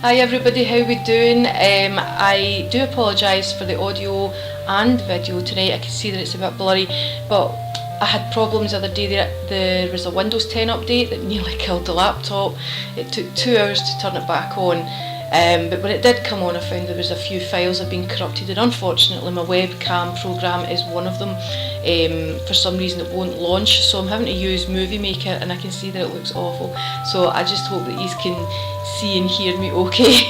Hi everybody, how we doing? I do apologise for the audio and video tonight. I can see that it's a bit blurry, but I had problems the other day. There was a Windows 10 update that nearly killed the laptop. It took 2 hours to turn it back on, but when it did come on I found there was a few files that had been corrupted, and unfortunately my webcam program is one of them. For some reason it won't launch, so I'm having to use Movie Maker, and I can see that it looks awful, so I just hope that you can see and hear me okay.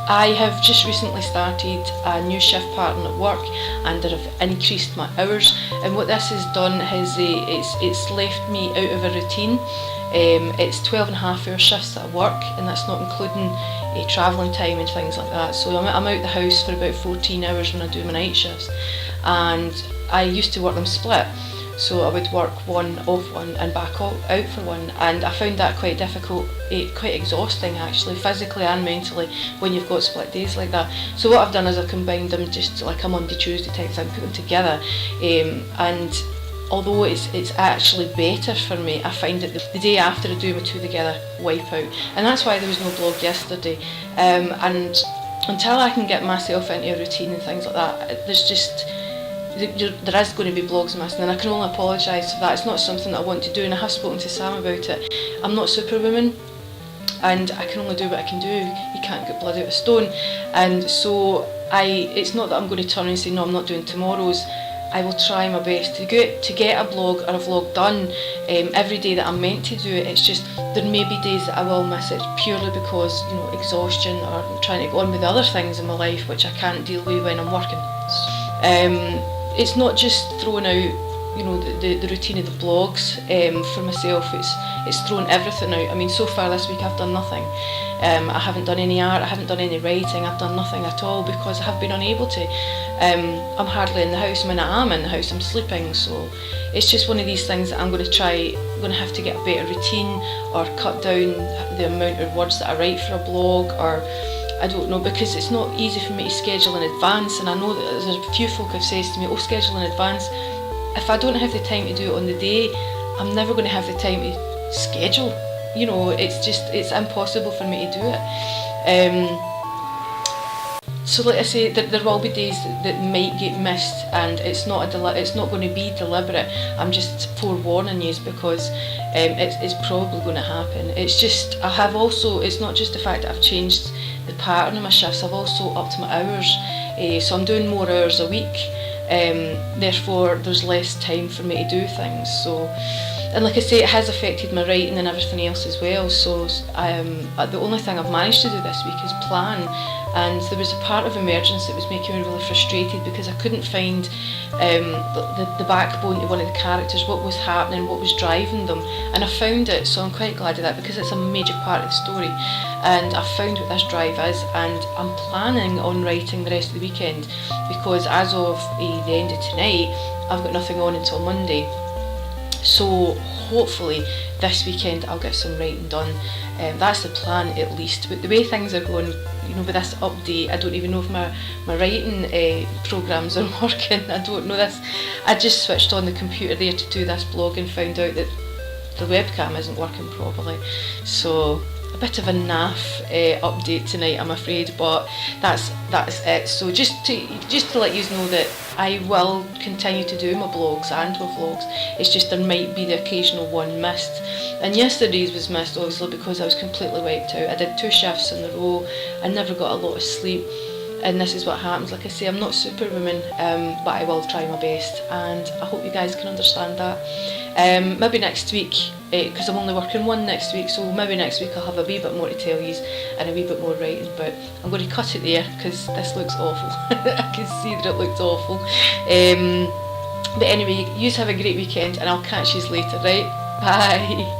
I have just recently started a new shift pattern at work, and I've increased my hours, and what this has done is it's left me out of a routine. It's 12.5 hour shifts at work, and that's not including travelling time and things like that, so I'm out the house for about 14 hours when I do my night shifts, and I used to work them split. So I would work one, off one, and back out for one, and I found that quite difficult, quite exhausting actually, physically and mentally, when you've got split days like that. So what I've done is I've combined them just like a Monday, Tuesday type thing, put them together, and although it's actually better for me, I find that the day after I do my two together, wipe out, and that's why there was no blog yesterday. And until I can get myself into a routine and things like that, there is going to be blogs missing, and I can only apologise for that. It's not something that I want to do, and I have spoken to Sam about it. I'm not Superwoman, and I can only do what I can do. You can't get blood out of stone, and so it's not that I'm going to turn and say no, I'm not doing tomorrow's. I will try my best to get a blog or a vlog done every day that I'm meant to do it. It's just there may be days that I will miss it purely because exhaustion, or I'm trying to go on with other things in my life which I can't deal with when I'm working. It's not just throwing out the routine of the blogs for myself. It's thrown everything out. I mean, so far this week I've done nothing. I haven't done any art, I haven't done any writing, I've done nothing at all because I have been unable to. I'm hardly in the house. When I am in the house, I'm sleeping, so it's just one of these things that I'm going to have to get a better routine, or cut down the amount of words that I write for a blog, or I don't know, because it's not easy for me to schedule in advance, and I know that there's a few folk have said to me, oh, schedule in advance. If I don't have the time to do it on the day, I'm never going to have the time to schedule. It's impossible for me to do it. So like I say, there will be days that might get missed, and it's not going to be deliberate. I'm just forewarning you because it's probably going to happen. It's not just the fact that I've changed the pattern of my shifts, I've also upped my hours, so I'm doing more hours a week, therefore there's less time for me to do things. So, and like I say, it has affected my writing and everything else as well, so the only thing I've managed to do this week is plan, and there was a part of Emergence that was making me really frustrated because I couldn't find the backbone to one of the characters, what was happening, what was driving them, and I found it, so I'm quite glad of that because it's a major part of the story, and I found what this drive is, and I'm planning on writing the rest of the weekend because as of the end of tonight I've got nothing on until Monday. So hopefully this weekend I'll get some writing done. That's the plan at least. But the way things are going, with this update, I don't even know if my writing programs are working. I don't know this. I just switched on the computer there to do this blog and found out that the webcam isn't working properly. So a bit of a naff update tonight, I'm afraid, but that's it. So just to let you know that I will continue to do my blogs and my vlogs. It's just there might be the occasional one missed, and yesterday's was missed obviously because I was completely wiped out. I did 2 shifts in a row, I never got a lot of sleep, and this is what happens. Like I say, I'm not Superwoman, but I will try my best, and I hope you guys can understand that. Maybe next week, because I'm only working one next week, so maybe next week I'll have a wee bit more to tell you and a wee bit more writing, but I'm going to cut it there because this looks awful. I can see that it looks awful. But anyway, you have a great weekend, and I'll catch you later, right? Bye.